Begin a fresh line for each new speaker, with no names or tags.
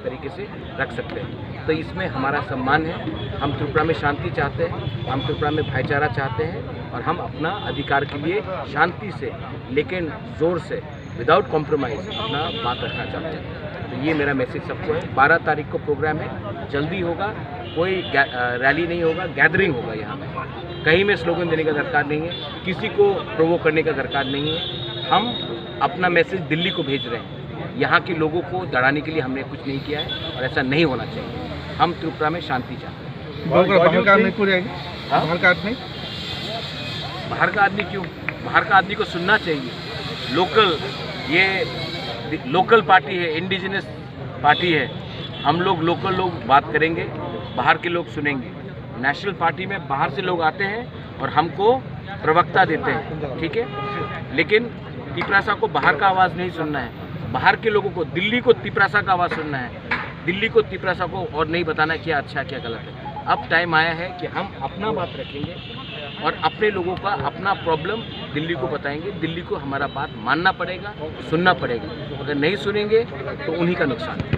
तरीके से रख सकते हैं। तो इसमें हमारा सम्मान है। हम त्रिपुरा में शांति चाहते हैं, हम त्रिपुरा में भाईचारा चाहते हैं और हम अपना अधिकार के लिए शांति से लेकिन ज़ोर से विदाउट कॉम्प्रोमाइज़ अपना बात रखना चाहते हैं। तो ये मेरा मैसेज सबको है। 12 तारीख को प्रोग्राम है, जल्दी होगा, कोई रैली नहीं होगा, गैदरिंग होगा। यहाँ में कहीं में स्लोगन देने का दरकार नहीं है, किसी को प्रोवोक करने का दरकार नहीं है। हम अपना मैसेज दिल्ली को भेज रहे हैं, यहाँ के लोगों को दड़ाने के लिए हमने कुछ नहीं किया है और ऐसा नहीं होना चाहिए। हम त्रिपुरा में शांति चाहते हैं।
बाहर का आदमी
बाहर का आदमी क्यों? बाहर का आदमी को सुनना चाहिए। ये लोकल पार्टी है, इंडिजिनस पार्टी है। हम लोग लोकल लोग बात करेंगे, बाहर के लोग सुनेंगे। नेशनल पार्टी में बाहर से लोग आते हैं और हमको प्रवक्ता देते हैं, ठीक है। लेकिन तिपरासा को बाहर का आवाज़ नहीं सुनना है, बाहर के लोगों को, दिल्ली को तिपरासा का आवाज़ सुनना है। दिल्ली को तिपरासा को और नहीं बताना क्या अच्छा क्या गलत है। अब टाइम आया है कि हम अपना बात रखेंगे और अपने लोगों का अपना प्रॉब्लम दिल्ली को बताएंगे। दिल्ली को हमारा बात मानना पड़ेगा, सुनना पड़ेगा। अगर नहीं सुनेंगे तो उन्हीं का नुकसान है।